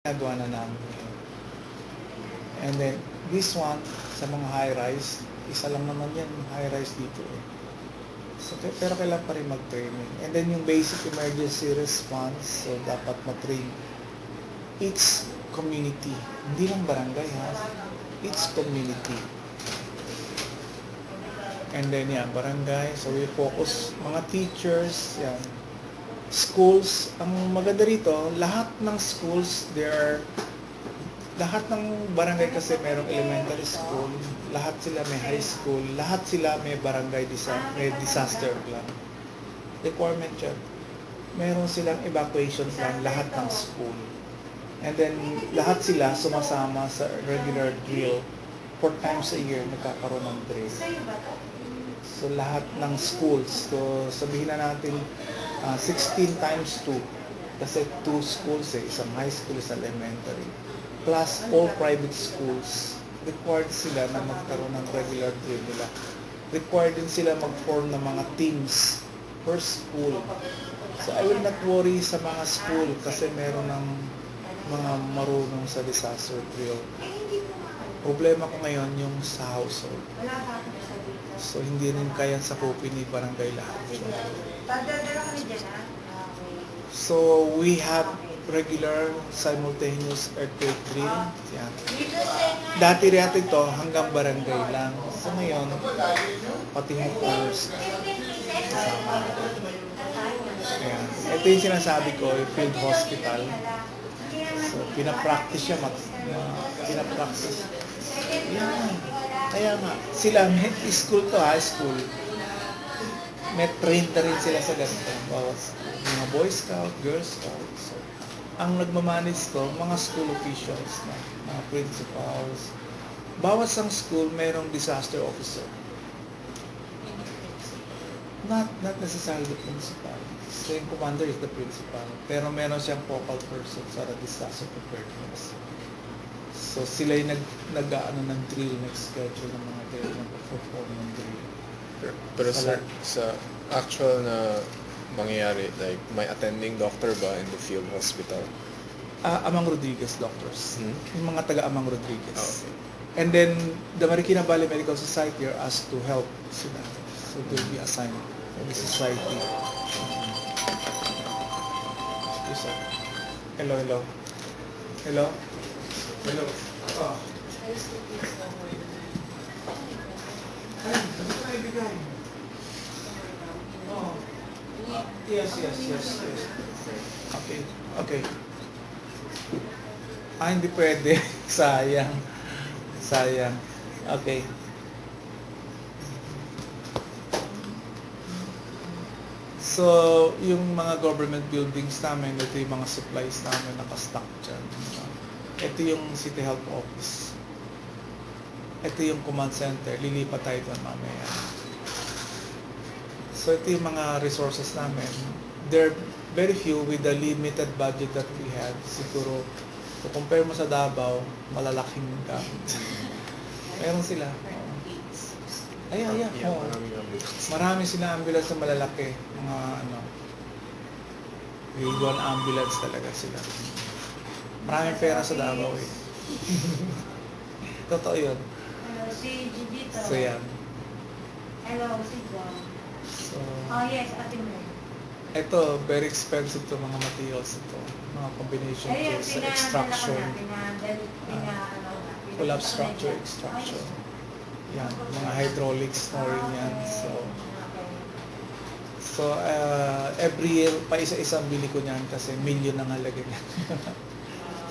Nagawa na namin. And then, this one, sa mga high-rise, isa lang naman yan, high-rise dito eh. So, pero kailangan pa rin mag-training. And then yung basic emergency response, so dapat ma-train each community. Hindi lang barangay ha, each community. And then yan, barangay, so we focus, mga teachers, yan. Schools, ang maganda rito, lahat ng schools, lahat ng barangay kasi merong elementary school, lahat sila may high school, lahat sila may barangay may disaster plan. Requirement yan. Meron silang evacuation plan, lahat ng school. And then, lahat sila sumasama sa regular drill. 4 times a year nagkakaroon ng drill. So, lahat ng schools. So, sabihin na natin, 16 times 2. Kasi 2 schools eh, isang high school, isang elementary. Plus all private schools, required sila na magkaroon ng regular drill nila. Required din sila mag-form ng mga teams per school. So I will not worry sa mga school kasi meron ng mga marunong sa disaster drill. Problema ko ngayon yung sa household. So hindi rin kaya sakupin ni barangay lahat. So we have regular simultaneous earthquake drill. Yan. Dati rin ito hanggang barangay lang. So ngayon, pati yung force kasama. Ayan. Ito yung sinasabi ko, yung field hospital. So pinapractice siya. Pinapractice. Yan. Kaya nga, sila, school to ha, school. May train na rin sila sa ganito. Mga Boy Scout, Girl Scout. So, ang nagmamanage to, mga school officials na, mga principals. Bawat sang school, mayroong disaster officer. Not necessarily the principal. So, yung commander is the principal. Pero meron siyang focal person sa disaster preparedness. So, sila yung nag-ano ng drill, nag-schedule ng mga drill, nag-perform ng drill. Pero sa actual na mangyayari, like may attending doctor ba in the field hospital? Amang Rodriguez doctors. Yung mga taga Amang Rodriguez. Okay. And then, the Marikina Valley Medical Society are asked to help sila. So, they'll be assigned to the society. Yes, sir. Hello. Hello? Hello? Oh. Ay, ano ka ibigay? Oh. Yes. Okay. Hindi pwede. Sayang. Okay. So, yung mga government buildings namin, ito yung mga supplies namin nakastock dyan. Ito yung City Health Office. Ito yung command center. Lilipat tayo doon mamaya. So, ito yung mga resources namin. They're very few with the limited budget that we have. Siguro, kung compare mo sa Davao, malalaking gamit. Meron sila. Ayan. Oh. Marami sila ambulance na malalaki. Mga grade 1 ambulance talaga sila. Maraming pera sa Davao eh. Totoo yun. Si Gigito. So yan. Hello, si John. So, Yes, Ate Mo. ito, very expensive to mga materials ito. Mga combination tools sa extraction. Collapse structure extraction. Yan, mga hydraulics na rin yan. So every year, pa isa-isang bili ko niyan kasi million ang halaga niyan.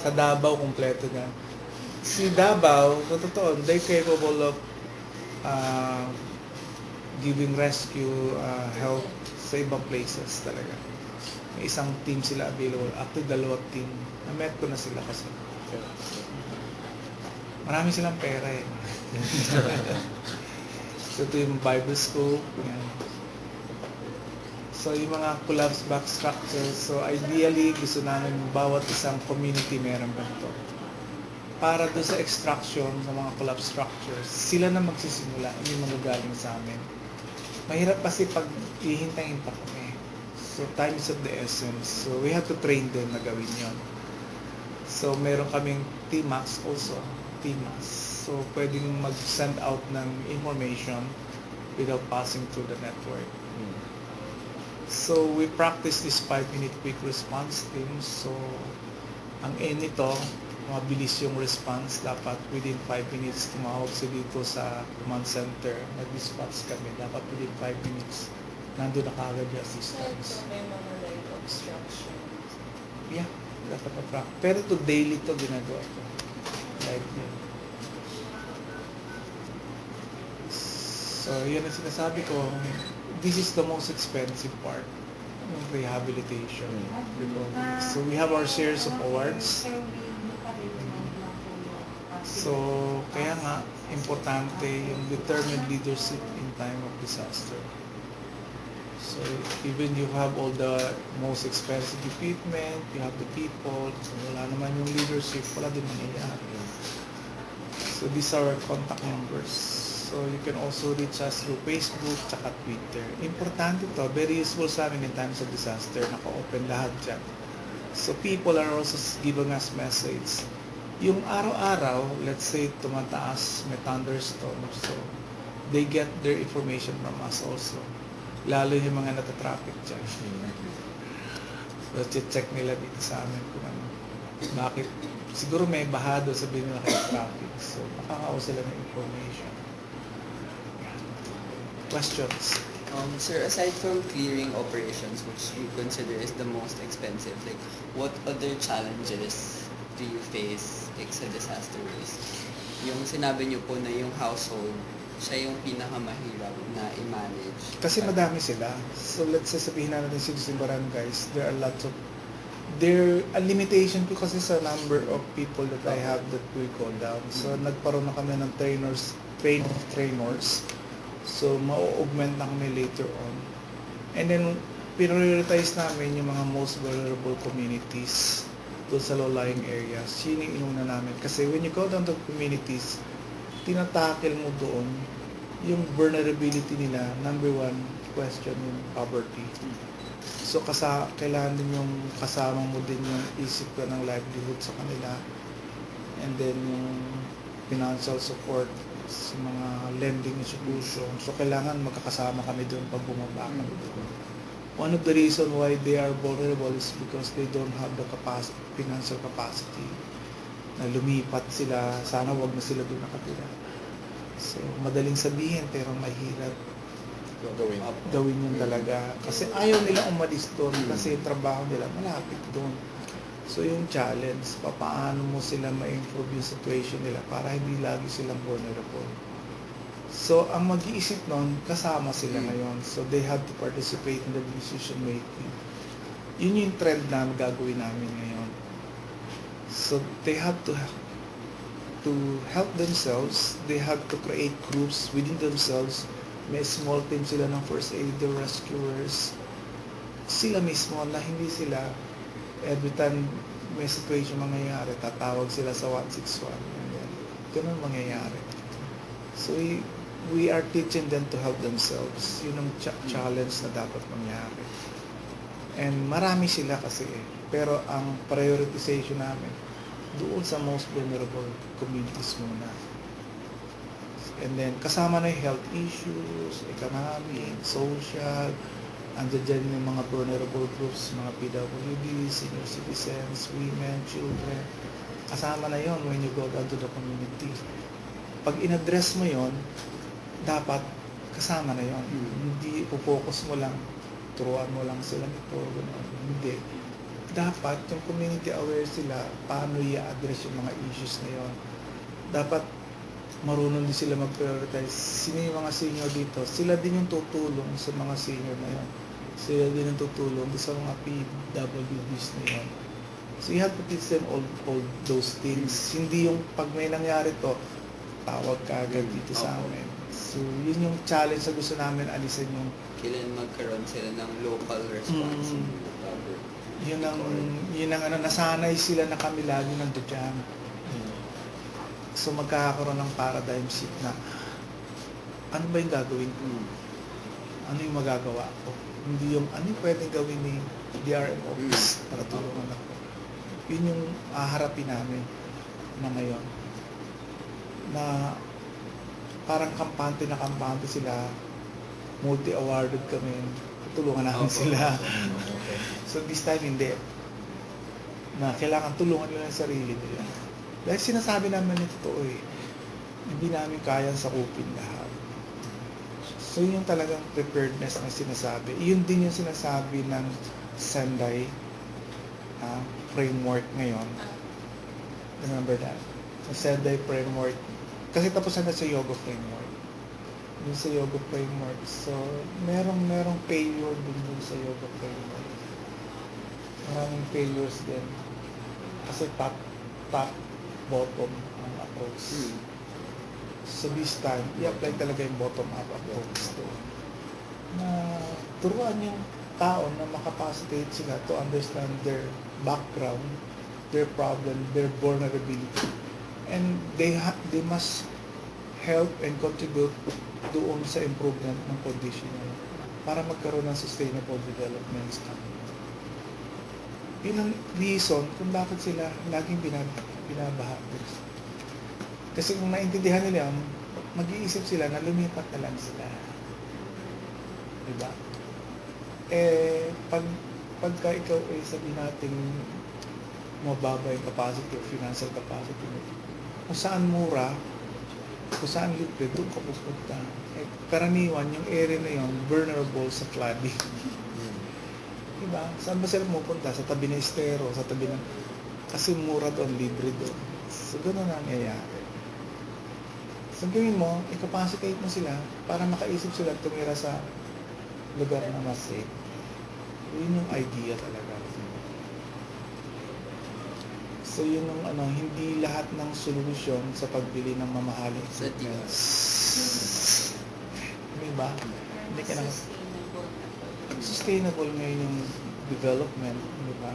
Sa Davao, kumpleto niyan. Si Davao, totoo, they're capable of giving rescue help sa ibang places talaga. May isang team sila available, up to 2 team. Na-met ko na sila kasi. Marami silang pera eh. So ito yung Bible School. Yan. So yung mga collapse back structures. So ideally, gusto namin bawat isang community meron ganito. Para doon sa extraction sa mga collapse structures, sila na magsisimula, hindi magagaling sa amin. Mahirap kasi pag hihintayin pa kami. So time is of the essence. So we have to train them na gawin yon. So, meron kaming TMAX also. TMAX. So, pwedeng mag-send out ng information without passing through the network. So, we practice this 5-minute quick response team. So, ang aim nito, mabilis yung response. Dapat within 5 minutes, tumawag sila dito sa command center. Nag-dispatch kami. Dapat within 5 minutes, nandun na kagad yung assistance. So, may mga like obstructions. Yeah, dapat na-practice. Pero to daily to ginagawa ko. Like yun. So, yun ang sinasabi ko. This is the most expensive part ng rehabilitation. So, we have our series of awards. So, kaya nga, importante yung determined leadership in time of disaster. So, even you have all the most expensive equipment, you have the people, so wala naman yung leadership, wala din mangyayari. So, these are our contact numbers. So, you can also reach us through Facebook, tsaka Twitter. Importante to, very useful sa amin in times of disaster, naka-open lahat dyan. So, people are also giving us message. Yung araw-araw, let's say tumataas, may thunderstorm, so they get their information from us also. Lalo yung mga natatraffic dyan. So, check nila dito sa amin kung ano. Bakit? Siguro may bahado, sabihin nila kay traffic. So, makakawa sila ng information. Questions? Sir, aside from clearing operations, which you consider is the most expensive, like what other challenges do you face like sa disaster risk? Yung sinabi niyo po na yung household, siya yung pinakamahirap na i-manage. Kasi madami sila. So let's say sabihin na natin 16 barangays, there are lots of a limitation ko kasi sa number of people that I have that will go down. So nagparoon na kami ng trainers. So ma-augment na kami later on. And then prioritize namin yung mga most vulnerable communities doon sa low-lying areas. Yun yung inuna namin. Kasi when you go down to communities, tinatakil mo doon yung vulnerability nila. Number one question, yung poverty. So kailangan din yung kasama mo din yung isip ka ng livelihood sa kanila. And then yung financial support sa mga lending institution. So kailangan magkakasama kami doon pag bumaba kami doon. One of the reason why they are vulnerable is because they don't have the financial capacity na lumipat sila. Sana wag na sila doon nakatira. So madaling sabihin pero mahirap gawin yun talaga. Kasi ayaw nila umalis doon kasi yung trabaho nila malapit doon. So yung challenge, paano mo sila ma-improve yung situation nila para hindi lagi silang vulnerable. So ang mag-iisip nun, kasama sila ngayon. So they have to participate in the decision making. Yun yung trend na gagawin namin ngayon. So they have to help themselves. They have to create groups within themselves. May small team sila ng first aider, rescuers. Sila mismo na hindi sila every time may situation mangyayari, tatawag sila sa 161. And then, ganun mangyayari. So, we are teaching them to help themselves. Yun ang challenge na dapat mangyari. And marami sila kasi Pero ang prioritization namin, doon sa most vulnerable communities muna. And then, kasama na yung health issues, economic, social, andyan dyan yung mga vulnerable groups, mga PWD, senior citizens, women, children. Kasama na yon when you go down to the community. Pag in-address mo yon, dapat kasama na yon. Hindi po-focus mo lang, turuan mo lang sila nito, gano'n. Hindi. Dapat yung community aware sila paano i-address yung mga issues na yon. Dapat marunong din sila mag-prioritize. Sino yung mga senior dito? Sila din yung tutulong sa mga senior na yon. Sila din yung tutulong sa mga PWDs na yon. So you have to teach them all those things. Hindi yung pag may nangyari to, tawag ka agad dito sa amin. So yun yung challenge na gusto namin alisin yung Kailan magkaroon sila ng local response. yun ang ano, nasanay sila na kami lagi nandiyan. So magkakaroon ng paradigm shift na ano ba yung gagawin ko? Ano yung magagawa ko? Hindi yung ano yung pwedeng gawin ni DRM office para tulungan ako. Yun yung haharapin namin na ngayon. Na parang kampante sila, multi-awarded kami, tutulungan namin Opo. sila. Okay. So this time hindi. Na kailangan tulungan nila ang sarili nila. Dahil sinasabi naman ito totoo eh. Hindi namin kayang sakupin lahat. So yun yung talagang preparedness na sinasabi. Yun din yung sinasabi ng Sendai framework ngayon. Remember that? Yung Sendai framework. Kasi tapos na sa yoga framework. Yung sa yoga framework. So, merong failure dun sa yoga framework. Maraming failures din. Kasi top, bottom ang approach. So this time, i-apply talaga yung bottom-up approach to. Na turuan yung tao na makapacitate sila to understand their background, their problem, their vulnerability. And they must help and contribute doon sa improvement ng condition nila para magkaroon ng sustainable development sa kanila. Yun ang reason kung bakit sila laging binabaha. Kasi kung naintindihan nila, mag-iisip sila na lumipat na lang sila. Diba? Eh, pagka ikaw ay sabihin natin mababa yung capacity o financial capacity mo, kung saan mura, kung saan libre, doon ka pupunta. Eh, karaniwan, yung area na yun, vulnerable sa flooding. Diba? Saan ba sila pupunta? Sa tabi ng estero, sa tabi ng... Kasi mura doon, libre doon. So, gano'n ang nangyayari. So, gawin mo, i-capacitate mo sila para makaisip sila tumira sa lugar na mas safe. Yun yung idea talaga. So, yun yung hindi lahat ng solusyon sa pagbili ng mamahaling Sa equipment. Diba? Hindi ka na... Sustainable ngayon yung development, di ba?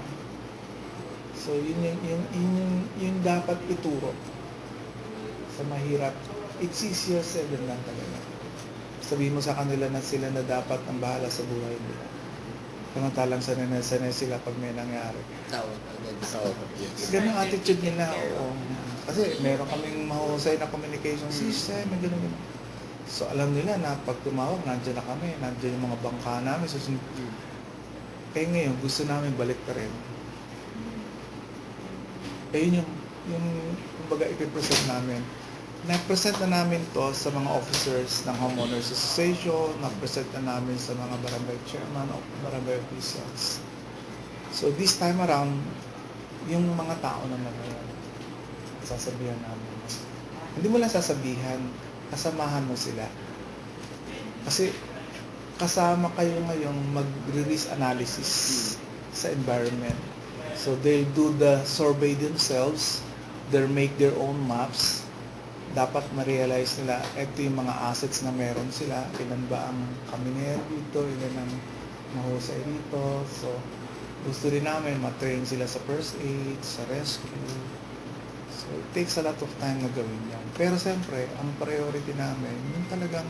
So, yun dapat ituro sa mahirap. It's easier said than done talaga. Sabihin mo sa kanila na sila na dapat ang bahala sa buhay nila. Samantalang sanay sila pag may nangyari. Tawag agad. Yes. Ganun ang attitude nila. Oo. Kasi meron kaming mahusay na communication system, may ganun. So, alam nila na pag tumawag, nandiyan na kami, nandiyan yung mga bangka namin. So, kaya ngayon, gusto namin balik pa rin. Eh, yun yung kumbaga ipipresent namin. Na-present na namin to sa mga officers ng Homeowners Association, na-present na namin sa mga barangay chairman o barangay officials. So, this time around, yung mga tao naman ngayon, sasabihan namin. Hindi mo lang sasabihan, kasamahan mo sila. Kasi kasama kayo ngayong mag-risk analysis sa environment. So they'll do the survey themselves, they'll make their own maps. Dapat ma-realize nila ito yung mga assets na meron sila, ilan ba ang kaminero dito, ilan ang mahusay dito. So gusto rin namin ma-train sila sa first aid, sa rescue. So, it takes a lot of time na gawin yan. Pero siyempre, ang priority namin, yung talagang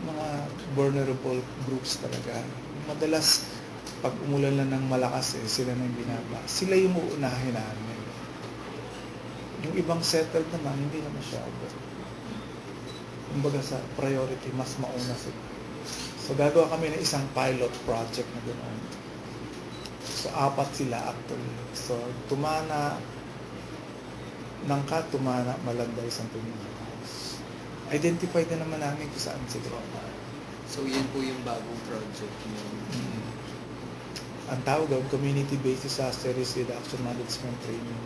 mga vulnerable groups talaga. Madalas, pag umulan lang ng malakas, sila na yung binaba. Sila yung uunahin namin. Yung ibang settled naman, hindi na masyado. Kumbaga sa priority, mas mauna sila. So, gagawa kami ng isang pilot project na ganoon. So, 4 sila actually. So, Tumana, Nangka, Tumana, Malanday, Santo Niño. Identify na naman namin kung saan sila. So, yun po yung bagong project niyo. Ang tawag doon, Community-Based Disaster Risk Reduction Management Training.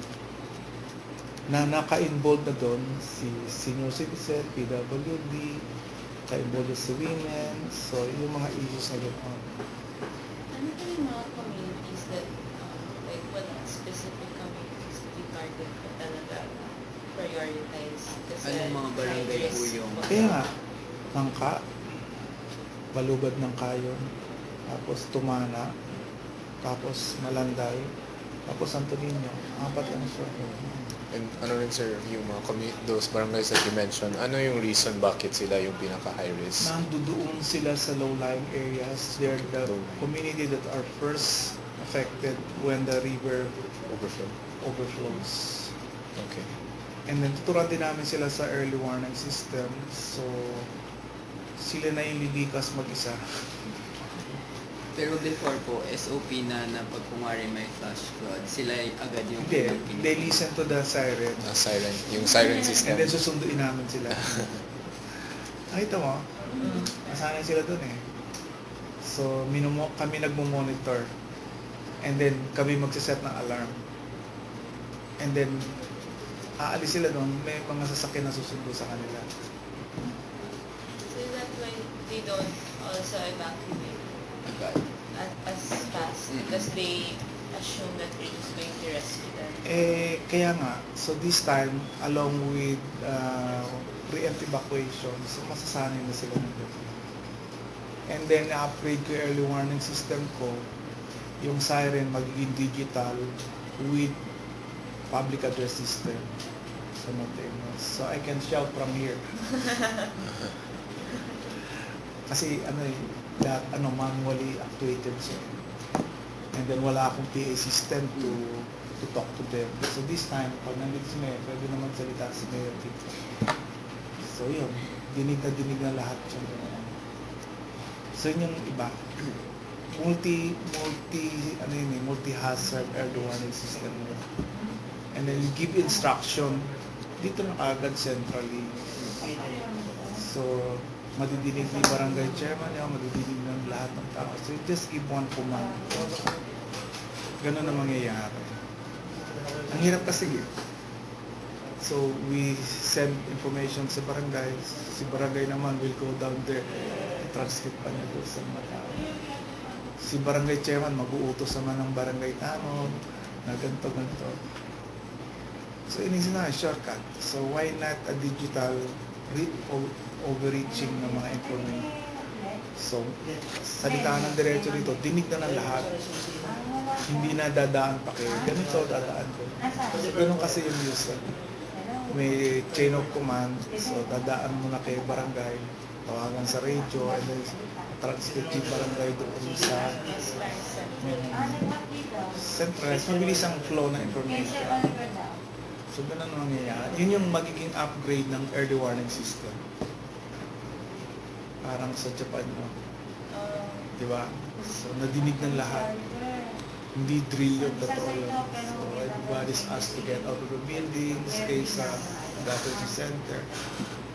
Na naka-involved na doon si senior citizen, PWD, ka-involved si women, so yung mga issues na ganoon. Ano po yung mga communities that, like, what specific communities do you target po talaga prioritize? Kasi Anong mga barangay po yung... Kaya nga, Nangka, Balubad ng Kayon, tapos Tumana, tapos Malanday, tapos Santo Niño. 4 lang siya. And ano rin sir, yung mga those barangays that you mentioned, ano yung reason bakit sila yung pinaka-high risk? Nandoon sila sa low-lying areas. They're the community that are first affected when the river Overflow. overflows. Okay. And then tuturuan din namin sila sa early warning system. So sila na yung lilikas mag-isa. Pero before po, SOP na pag kumari may flash flood, sila agad yung Hindi, unang they listen to the siren. Siren. Yung siren And system. then susunduin namin sila. Nakita mo? Nasanay sila dun eh. So, kami nagmo-monitor. And then, kami magsiset ng alarm. And then, aalis sila dun, may mga sasakyan na susundo sa kanila. So is that why they don't also evacuate agad. as fast? Because they assume that we're just going to rescue them. Kaya nga, so this time, along with preempt evacuation, so masasanay na sila ng ganun. And then, na-upgrade ko yung early warning system ko, yung siren magiging digital with public address system. Simultaneous. So, I can shout from here. Kasi, lahat, manually actuated siya. And then, wala akong PA system to talk to them. So, this time, pag nandito si Mayor, pwede naman salita si Mayor dito. So, yun. Dinig na lahat siya. So, yun yung iba. Multi-hazard early warning system. And then you give instruction dito na agad centrally. So, madidinig ni barangay chairman niya, madidinig ng lahat ng tao. So, you just give one command. Ganun na mangyayari. Ang hirap kasi. So, we send information sa barangay. Si barangay naman will go down there. Transcript pa niya doon sa mga tao. Si barangay chairman, mag-uutos naman ng barangay tanong na ganito. So, inisip na, shortcut. So, why not a digital overreaching ng mga information? So, salita ng diretso dito, dinig na ng lahat. Hindi na dadaan pa kayo. Ganito, dadaan ko. So, ganun kasi yung user. May chain of command. So, dadaan muna kay barangay. Tawagan sa radio. And then, transcript yung barangay doon sa centralized. Mabilis ang flow ng information. So, ganun ang mangyayari. Yun yung magiging upgrade ng early warning system. Parang sa Japan, no? Di ba? So, nadinig ng lahat. Hindi drill yung totoo lang. So, everybody's asked to get out of the buildings, kaysa evacuation center.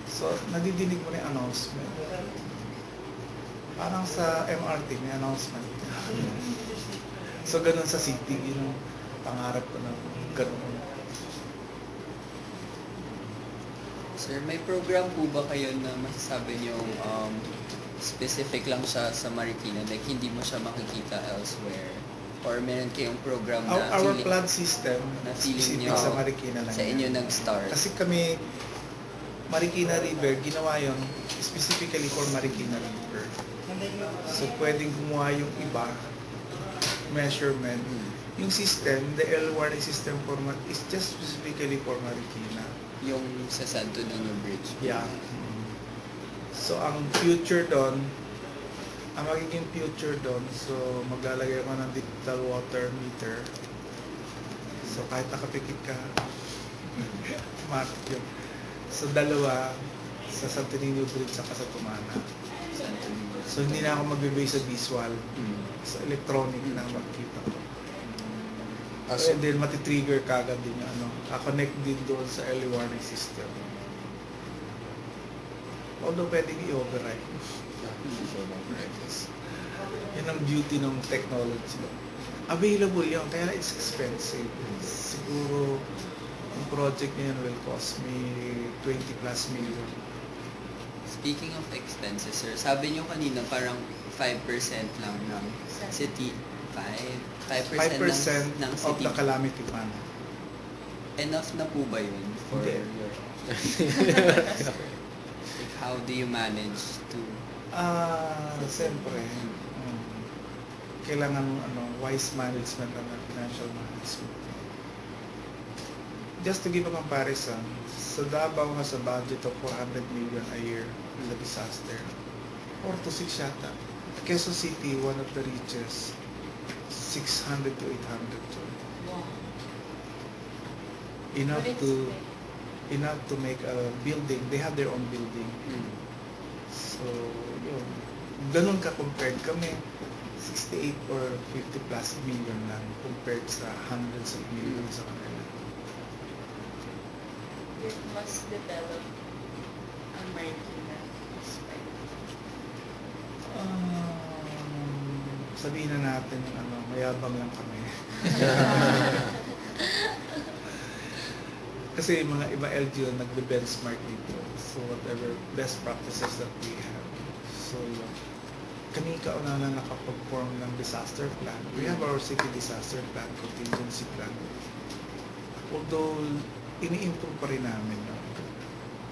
So, nadidinig mo na yung announcement. Parang sa MRT, may announcement. So, ganun sa city, yun ang pangarap ko na ganun. Sir, may program po ba kayo na masasabi niyo specific lang siya sa Marikina, like hindi mo siya makikita elsewhere? Or meron kayong program na Our feeling- flood system, na feeling specific nyo sa Marikina lang. sa inyo yan. nag-start? Kasi kami, Marikina River, ginawa yon specifically for Marikina River. So, pwedeng gumawa yung iba, measurement. Yung system, the early warning system format is just specifically for Marikina. Yung sa Santo Niño Bridge? Yeah. So, ang future doon, ang magiging future doon, so maglalagay ako ng digital water meter. So, kahit nakapikit ka, market yun. So, dalawa, sa Santo Niño Bridge saka sa Tumana. Santo Niño. So, hindi na ako magbe-base sa visual. Mm. So, electronic na makikita ko. So, And then, matitrigger ka agad din yung connect din doon sa early warning system. Although, pwedeng i-override. Yan ang beauty ng technology. Available yun, kaya it's expensive. Siguro, ang project niya will cost me 20+ million. Speaking of expenses, sir, sabi niyo kanina parang 5% lang ng city. 5% 5% ng of city. the calamity fund. Enough na po ba yun for Hindi. your... Like, how do you manage to... Siyempre, kailangan wise management ng financial management. Just to give a comparison, sa Davao has a budget of 400 million a year sa disaster. 4 to 6 yata. Quezon City, one of the richest, 600 to 800. Wow. enough But it's to like- enough to make a building. They have their own building. Mm. So, yun. Ganun ka compared kami. 68 or 50 plus million lang compared sa hundreds of millions sa kanila. It must develop a marina aspect. Sabihin na natin, mayabang lang kami. Kasi mga iba LGU nagbe-benchmark dito. So whatever best practices that we have. So kami kauna na nakapag-form ng disaster plan. We have our city disaster plan, contingency plan. Although ini-improve pa rin namin yun.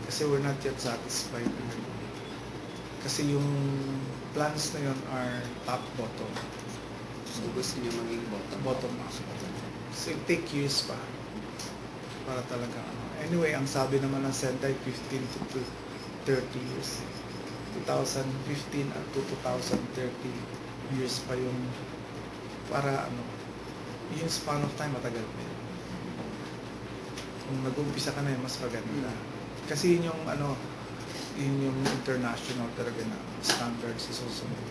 Kasi we're not yet satisfied. Kasi yung plans na yun are top-bottom. So gusto niyo maging Bottom up. So it take years pa para talaga Anyway, ang sabi naman ng Sentai 15 to 30 years. 2015 at to 2030 years pa yung para yung span of time matagal pa yun. Kung nag-uumpisa ka na yun, mas maganda. Kasi yun yung yun yung international talaga na standards isusunod.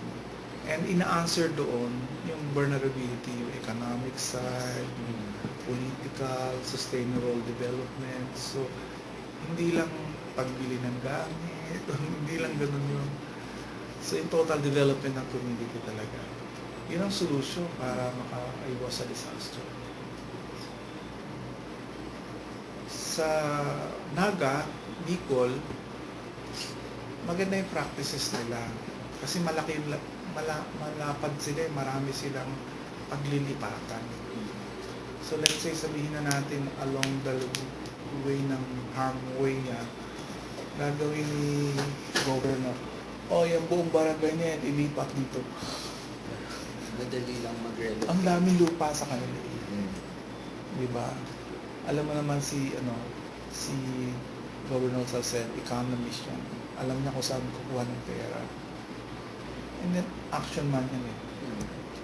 And ina-answer doon yung vulnerability, yung economic side, yung political, sustainable development. So, hindi lang pagbili ng gamit, hindi lang ganun yun. So, yung total development ng community talaga. Yun ang solution para makaiwas sa disaster. Sa Naga, Bicol, maganda yung practices nila. Kasi malapad sila, marami silang paglilipatan. So let's say sabihin na natin along the way ng Harmway gagawin ni governor. Yung buong barangay niya yan, ilipat dito. Madali lang mag-relocate. Ang daming lupa sa kanila. Di ba? Alam mo naman si Governor Salced, economist yan. Alam niya kung saan kukuha ng pera. And then, action man yan eh.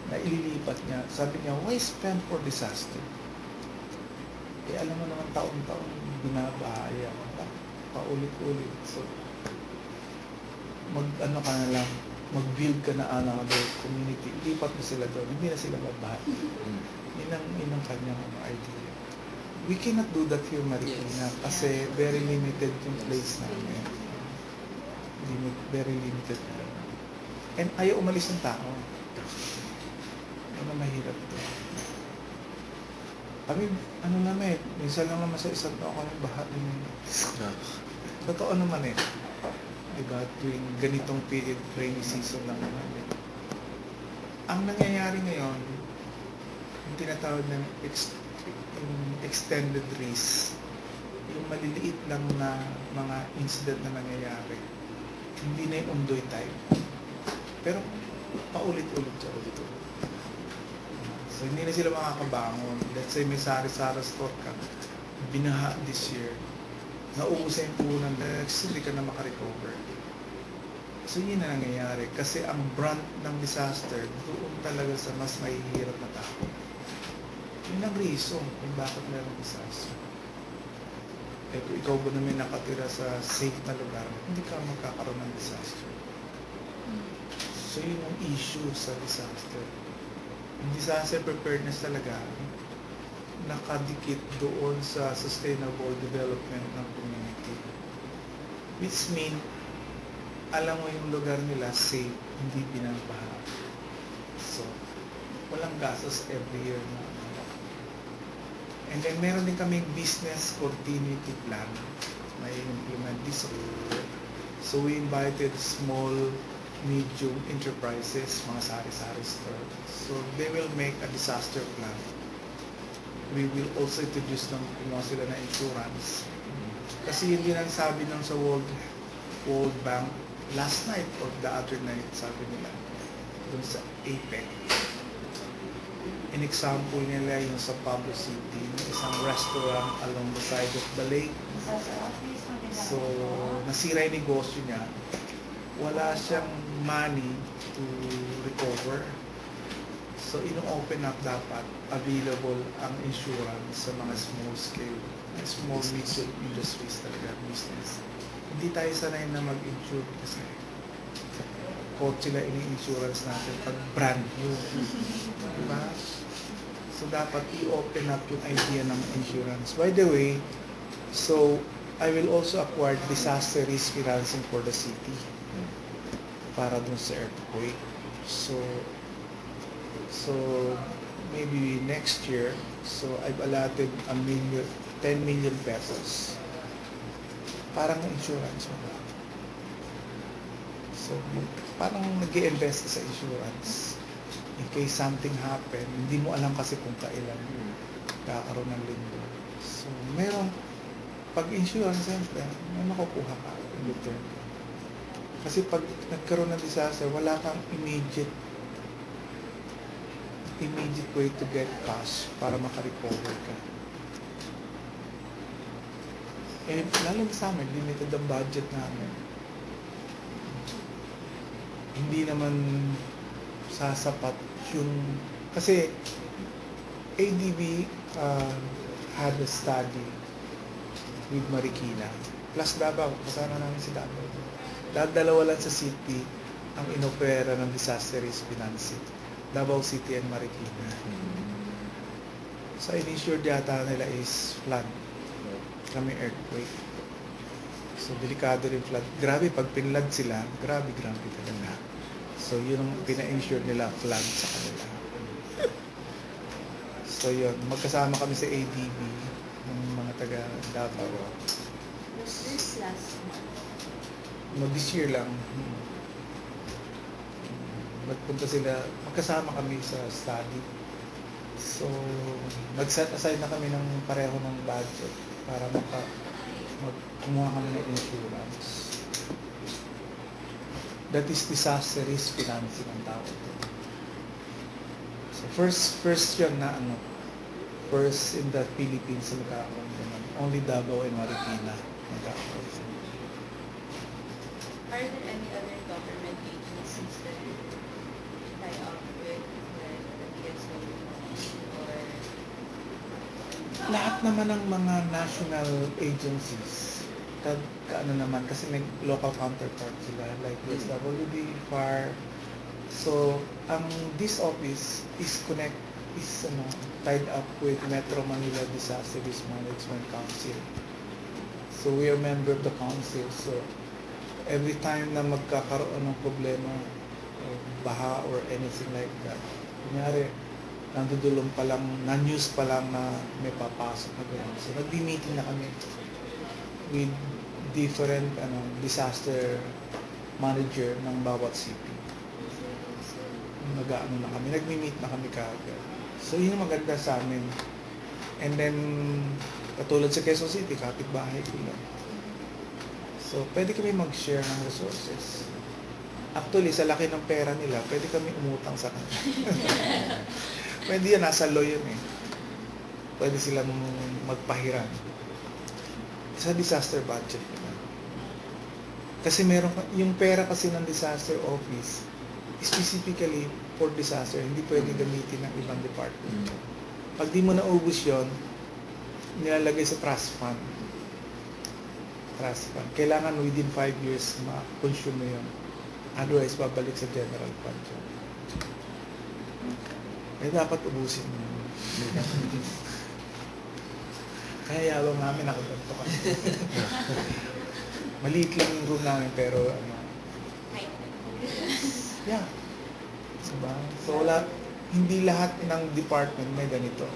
Na ililipat niya. Sabi niya, why spend for disaster? Alam mo naman taon-taon binabahaya. Paulit-ulit. So, ka na lang, mag-build ka na another community. Ilipat mo sila doon. Hindi na sila babahay. Yun ang kanyang idea. We cannot do that here, Marikina, kasi very limited yung place namin. Very limited. And ayaw umalis ng tao. Mahirap ito. Kami, naman minsan lang naman sa isang taon kami baha din. Totoo naman diba, tuwing ganitong period, rainy season lang naman. Ang nangyayari ngayon, yung tinatawag ng extended risk, yung maliliit lang na mga incident na nangyayari, hindi na yung undoy type. Pero paulit-ulit siya dito. So hindi na sila makakabangon. Let's say may sari-sari store ka, binaha this year, naubos na yung puhunan, next hindi ka na makarecover. So yun na nangyayari. Kasi ang brunt ng disaster, doon talaga sa mas mahihirap na tao. Yun ang reason kung bakit meron disaster. Kung ikaw ba naman nakatira sa safe na lugar, hindi ka magkakaroon ng disaster. So yun ang issue sa disaster. Yung disaster preparedness talaga nakadikit doon sa sustainable development ng community. Which mean, alam mo yung lugar nila safe, hindi binabaha. So, walang gastos every year na. And then meron din kaming business continuity plan. May implement this. So we invited small, medium enterprises, mga sari-sari store. So they will make a disaster plan. We will also introduce them kumuha sila na insurance. Kasi yun din ang sabi ng sa World Bank last night or the other night, sabi nila dun sa APEC. An example nila yung sa Pablo City, isang restaurant along the side of the lake. So, nasira yung negosyo niya. Wala siyang money to recover. So, ino-open up dapat available ang insurance sa mga small scale small medium industries talaga, business. Hindi tayo sanay na mag-insure kasi kotse sila ini-insurance natin pag brand new. Diba? So, dapat i-open up yung idea ng insurance. By the way, so, I will also acquire disaster risk financing for the city para dun sa earthquake. So, maybe next year, so I've allotted 10 million pesos. Parang insurance mo. So, parang nag-i-invest sa insurance. In case something happen, hindi mo alam kasi kung kailan kakaroon ng lindol. So, meron, pag insurance, siyempre, may makukuha ka in return. Kasi pag nagkaroon ng disaster, wala kang immediate way to get cash para makarecover ka. Eh, lalo na sa amin, limited ang budget namin. Hindi naman sasapat yung... Kasi ADB had a study with Marikina. Plus Davao, kasama namin si Davao. Dalawa lang sa city ang inopera ng disaster risk financing. Davao City and Marikina. Sa insured yata nila is flood. Kami earthquake. So, delikado rin flood. Grabe, pag pinlad sila, grabe talaga. So, yun ang pina-insure nila, flood sa kanila. So, yun. Magkasama kami sa ADB, ng mga taga Davao. Was this last month? No, this year lang. Nagpunta sila, magkasama kami sa study. So, nag-set aside na kami ng pareho ng budget para kumuha kami ng insurance. That is disaster risk financing ang tawag. So, first yun na first in the Philippines na magkakaroon naman. Only Davao and Marikina magkakaroon. Are there any other government agencies that you tie up with, like the DSO or... Lahat naman ng mga national agencies, kaano naman, kasi may local counterpart sila, like DSWD, FAR. So, this office is tied up with Metro Manila Disaster Risk Management Council. So, we are member of the council. So, every time na magkakaroon ng problema, or baha or anything like that, kunyari, nandudulong pa lang, na-news pa lang na may papasok na gano'n. So, nagbi-meeting na kami with different disaster manager ng bawat city. Nag-ano na kami, nagmi-meet na kami kaagad. So, yun ang maganda sa amin. And then, katulad sa Quezon City, kapitbahay ko lang. So, pwede kami mag-share ng resources. Actually, sa laki ng pera nila, pwede kami umutang sa kanila. Pwede yan, nasa law yun eh. Pwede silang magpahiram. Sa disaster budget nila. Kasi meron, yung pera kasi ng disaster office, specifically for disaster, hindi pwede gamitin ng ibang department. Pag di mo naubos yun, nilalagay sa trust fund. Trust fund. Kailangan within 5 years ma-consume mo yun. Otherwise, babalik sa general fund yun. Eh, dapat ubusin mo. Kaya yabang namin nakaganto ka. Maliit lang yung room namin, pero yeah. Diba? So, hindi lahat ng department may ganito.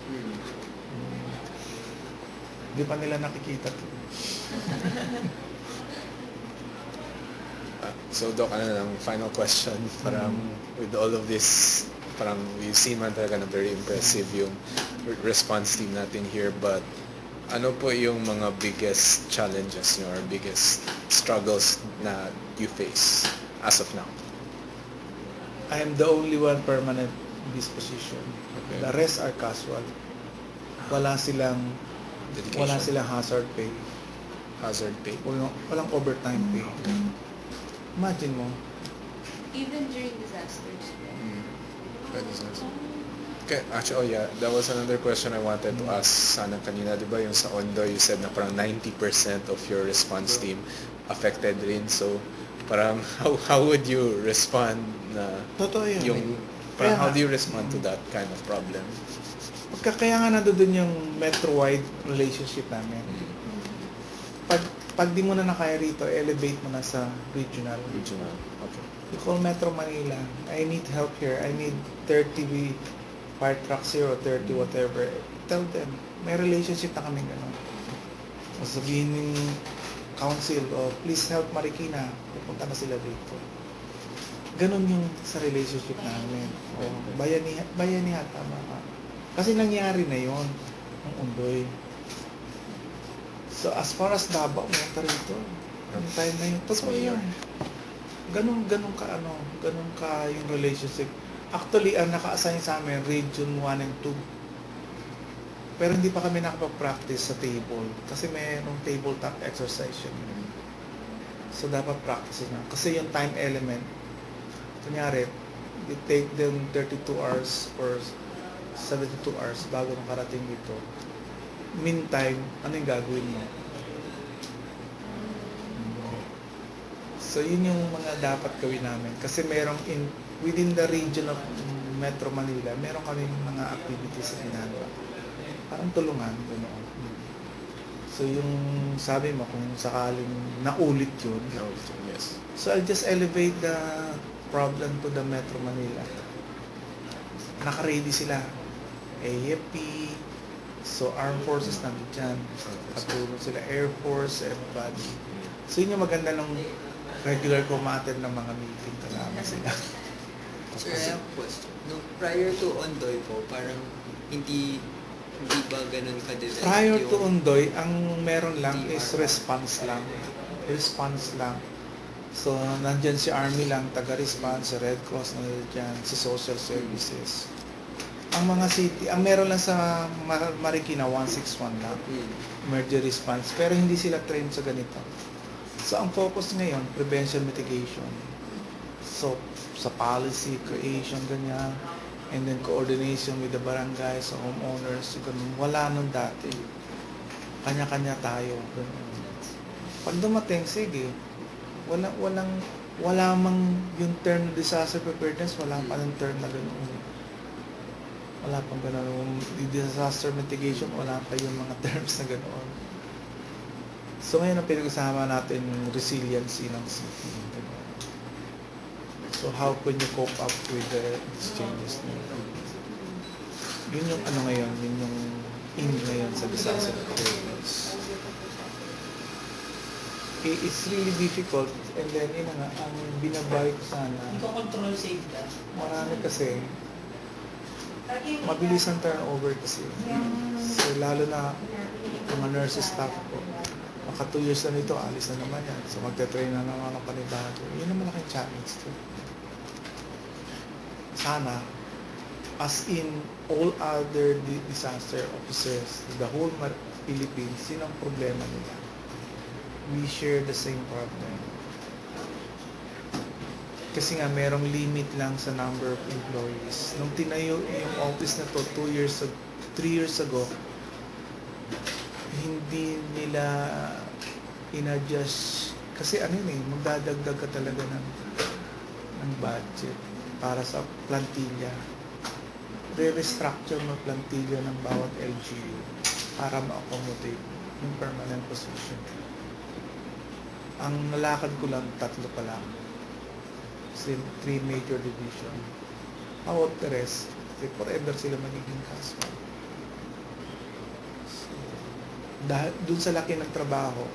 Hindi pa nila nakikita to. So, Doc, final question. Parang with all of this, parang we've seen man talaga na very impressive yung response team natin here, but ano po yung mga biggest challenges nyo or biggest struggles na you face as of now? I am the only one permanent in this position. Okay. The rest are casual. Wala silang hazard pay. Hazard pay. Walang overtime pay. Imagine mo, Even during disasters. Disaster. Okay, actually, oh yeah, that was another question I wanted to ask sana kanina, di ba? Yung sa Ondo, you said na parang 90% of your response team affected rin. So, parang how would you respond na Totoo yun. yung, Kaya parang how nga, do you respond to that kind of problem? kaya nga nandun yung metro-wide relationship namin. Pag di mo na nakaya rito, elevate mo na sa regional. Regional. Okay. You call Metro Manila, I need help here, I need 30 fire trucks here or 30 whatever. Tell them, may relationship na kami gano'n. O sabihin ng council, please help Marikina, pupunta na sila dito. Ganon yung sa relationship namin. O, bayanihan, tama ka. Kasi nangyari na yon ng Undoy. So as far as Davao, pumunta rito. Yung time na yun. Totoo yun. Ganon ka yung relationship. Actually, ang naka-assign sa amin, Region 1 and 2. Pero hindi pa kami nakapag-practice sa table. Kasi mayroong tabletop exercise yun. So, dapat practice na. Kasi yung time element, kunyari, you take them 32 hours or 72 hours bago makarating dito. Meantime, ano yung gagawin mo? So, yun yung mga dapat gawin namin. Kasi merong within the region of Metro Manila, meron kami mga activities na ginagawa. Parang tulungan, ganoon. So, yung sabi mo, kung sakaling naulit yun, Yes. so I'll just elevate the problem to the Metro Manila. Naka-ready sila. AFP, so Armed Forces nandun dyan. Katulong sila, Air Force, everybody. So, yun yung maganda ng regular ko ma-attend ng mga meeting. Kasama sila. Sir, I have a question. No, prior to Ondoy po, parang hindi ba ganun ka-develop Prior yung... to Undoy, ang meron lang DR. is response lang. Response lang. So, nandyan si Army lang, taga-response, si Red Cross nandyan, si Social Services. Ang mga city, ang meron lang sa Marikina, 161 lang, emergency response. Pero hindi sila trained sa ganito. So, ang focus ngayon, prevention mitigation. So, sa policy, creation, ganyan. And then coordination with the barangays, sa homeowners, ganun. Wala nung dati. Kanya-kanya tayo. Ganun. Pag dumating, sige. Wala mang yung term disaster preparedness, wala pa ng term na ganoon. Wala pang ganoon. Disaster mitigation, wala pa yung mga terms na ganoon. So ngayon ang pinag-usama natin yung resiliency ng city. Ganun. So how can you cope up with the exchanges na yun? Yun yung ano ngayon, yun yung in ngayon sa disaster preparedness. It's really difficult and then yun nga, ang binabayad ko sana, Hindi ko control save ka. marami kasi, mabilis ang turnover kasi. So lalo na mga nurses staff ko, maka 2 years na nito, alis na naman yan. So magte-train na naman ang panibago. Yun ang malaking challenge to. Sana, as in all other disaster officers, the whole Philippines, yun ang problema nila. We share the same problem. Kasi nga, merong limit lang sa number of employees. Nung tinayo yung office na to 3 years ago, hindi nila in-adjust. Kasi ano yun magdadagdag ka talaga ng budget para sa plantilla. Re-restructure mo plantilla ng bawat LGU para ma-accommodate yung permanent position. Ang nalakad ko lang, 3 pa lang. 3 major division. How about the rest? Forever sila magiging casual. So, dahil dun sa laki ng trabaho,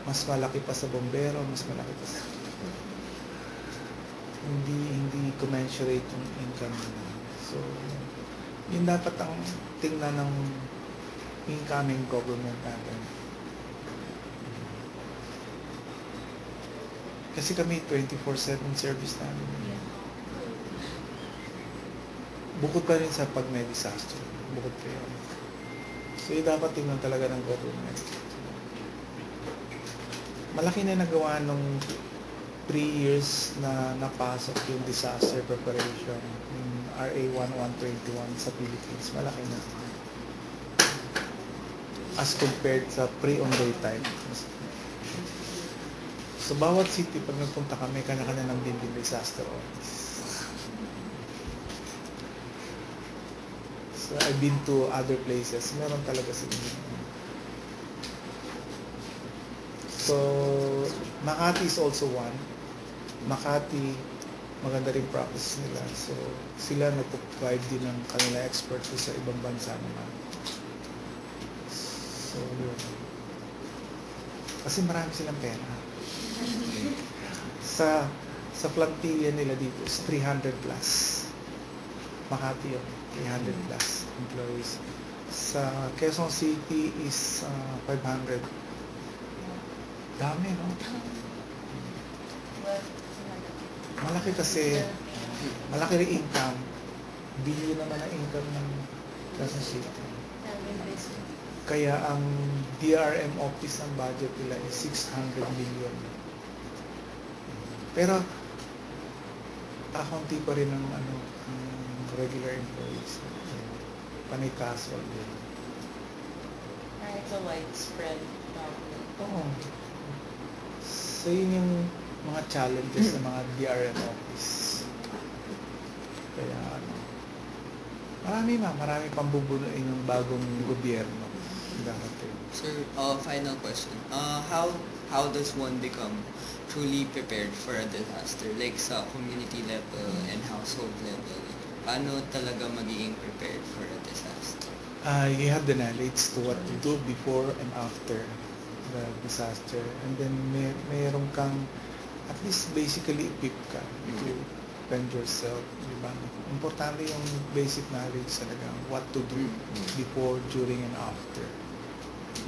mas malaki pa sa bombero, mas malaki pa sa... Hindi commensurate yung income nila. So, yun dapat ang tingnan ng incoming government natin. Kasi kami 24/7 service namin. Bukod pa rin sa pag may disaster. Bukod pa yun. So yun dapat tingnan talaga ng government. Malaki na nagawa nung 3 years na napasok yung disaster preparation, yung RA 1121 sa Philippines. Malaki na. As compared sa pre-onday time. Sa bawat city, pag nagpunta kami, kanya-kanya ng building disaster office. So, I've been to other places. Meron talaga sila. So, Makati is also one. Makati, maganda rin practice nila. So, sila nagpo-provide din ng kanila expertise sa ibang bansa naman. So, yun. Kasi marami silang pera. Sa plantilla nila dito is 300 plus. Makati yun, 300 plus employees. Sa Quezon City is 500. Dami, no? Malaki kasi, malaki rin income. Billion naman ang income ng Quezon City. Kaya ang DRM office ng budget nila is 600 million. Pero, kakunti pa rin ang regular employees. Panay casual din. It's a widespread problem. Oo. So, yun yung mga challenges ng mga DRM office. Kaya, marami pang bubunuin yung bagong gobyerno. Darating. Sir, final question. How does one become truly prepared for a disaster? Like sa community level and household level, paano talaga magiging prepared for a disaster? You have the knowledge to what to do before and after the disaster. And then mayroon kang, at least basically equipped ka to defend yourself. Diba? Importante yung basic knowledge talaga, what to do before, during, and after.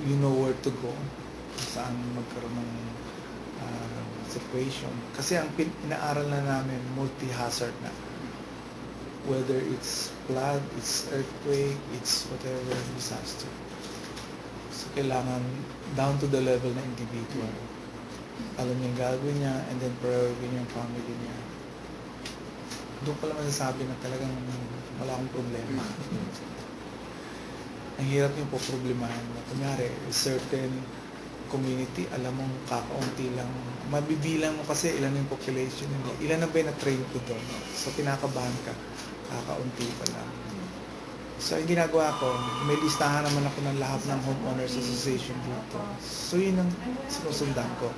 You know where to go, saan magkaroon ng situation. Kasi ang inaaral na namin, multi-hazard na. Whether it's flood, it's earthquake, it's whatever disaster. So, kailangan down to the level na individual. Alam niya yung gagawin niya, and then priority niya yung family niya. Doon ko lang masasabi na talagang wala akong problema. Ang hirap yung poproblemahan mo. Kunyari, certain community, alam mong kakaunti lang. Mabibilang mo kasi ilan yung population nila. Ilan na ba yung na-train ko doon? So, pinakabahan ka. Kakaunti pa lang. So, yung ginagawa ko, may listahan naman ako ng lahat ng homeowners association dito. So, yun ang sinusundan ko.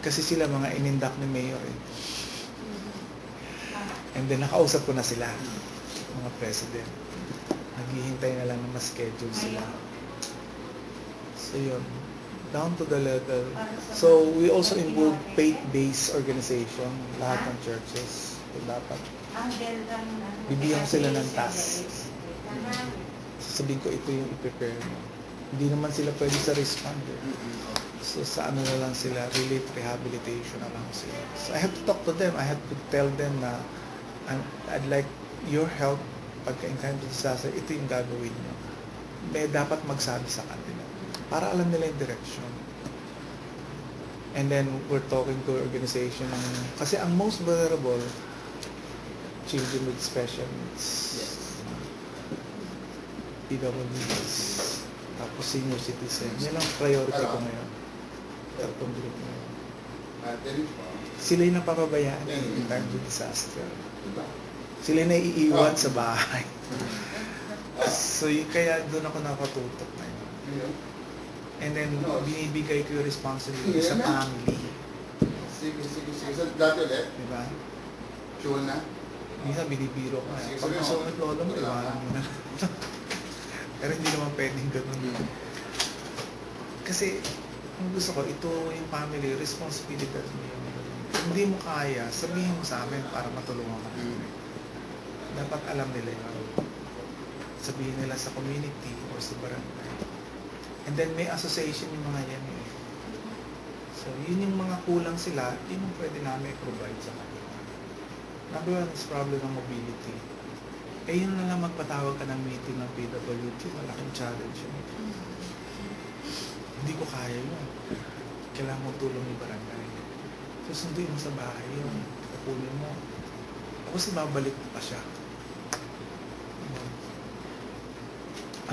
Kasi sila mga inindak ni Mayor eh. And then, nakausap ko na sila, mga president. Naghihintay na lang na ma-schedule sila. So, yun. Down to the level. So, we also involve faith-based organization, lahat ng churches. So, dapat bibigyan sila ng task. Sasabihin ko, ito yung i-prepare mo. Hindi naman sila pwede sa responder. So, sa ano na lang sila, relief rehabilitation na lang sila. So, I have to talk to them. I have to tell them na I'd like your help pagka-encounter disaster, ito yung gagawin nyo. May dapat magsabi sa kanila para alam nila yung direction. And then, we're talking to organization kasi ang most vulnerable, children with special needs. Yes. PWDs. Tapos senior citizen. Yan ang priority ko ngayon. Tatlong group ngayon. Sila yung napapabayaan in time of disaster. Sila na iiwan sa bahay. So, kaya doon ako nakatutok ngayon. And then, binibigay ko yung responsibility sa family. Sige. Dati ulit. Diba? Sure na? Minsan binibiro ko. Pag masungit lolo mo, iwanan mo na. Pero hindi naman pwedeng ganun. Kasi, ang gusto ko, ito yung family, responsibility mo yun. Hindi mo kaya, sabihin mo sa amin para matulungan ka namin. Dapat alam nila yun. Sabihin nila sa community or sa barangay. And then may association yung mga yan eh. So, yun yung mga kulang sila, yun yung pwede namin i-provide sa kanila. Number one is problem ng mobility. Eh, yun na lang magpatawag ka ng meeting ng PWD, malaking challenge yun. Hindi ko kaya yun. Kailangan mo tulong yung barangay. So, sunduin mo sa bahay yun. Kapunin mo. Tapos ibabalik mo pa siya.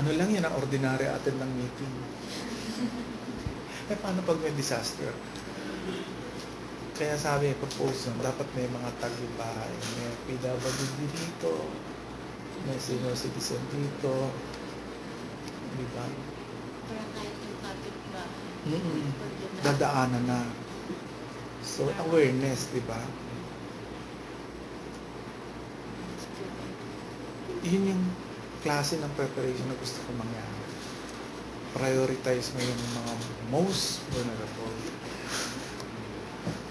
Ano lang yan, ang ordinary atin ng meeting. Eh, paano pag may disaster? Kaya sabi, propose nun, dapat may mga tag-bahay. May PWD dito, may senior citizen dito. Di ba? Para kahit yung topic ba, Dadaanan na. So, awareness, di ba? Yun yung klase ng preparation na gusto ko mangyari. Prioritize mo yung mga most vulnerable.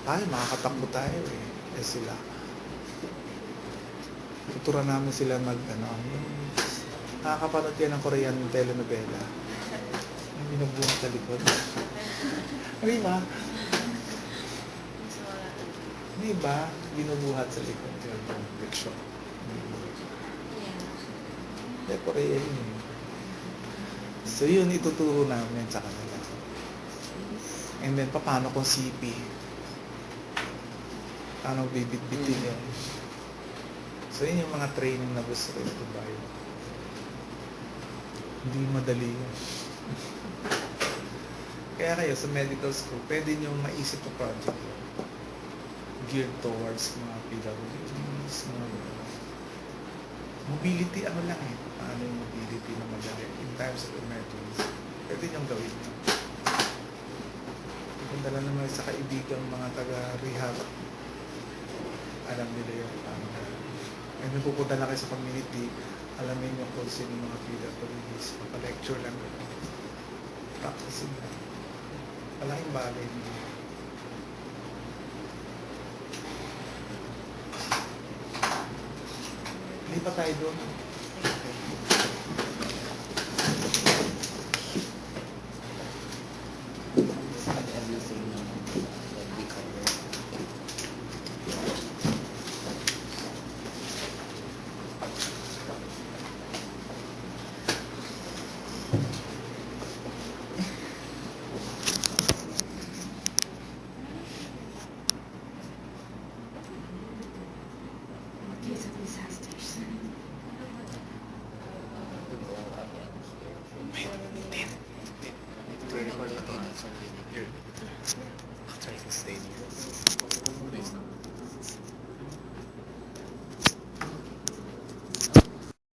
Tayo, makakatakbo tayo eh. Eh sila. Tuturan namin sila nakakapanood yan ng Korean telenovela. Yung binubuhat sa likod. Di ba? mas wala ka. Di ba? Binubuhat sa likod. Fiction. Yeah. Eh, Korean yun eh. So yun, ituturo namin sa kanila. And then, paano kung CP? Paano bibit-bitin yun? So yun yung mga training na gusto ko i-provide. Hindi madali yun. Kaya kayo sa medical school, pwede nyo maisip ang project yun. Geared towards mga PWDs, mga mobility, ano lang eh. Paano yung mobility na madali in times of emergency. Pwede nyo gawin yun. Kung dala naman sa kaibigang mga taga-rehab, alam nila yung paano. And kung pupunta lang kayo sa community, alamin nyo kung sino yung mga PWDs. Mapa-lecture lang. Practicing lang. Malaking bagay nyo. Lipat tayo doon. Said everything that we covered. Case of disasters. Record ako. Here. I'll try to stay here. Please.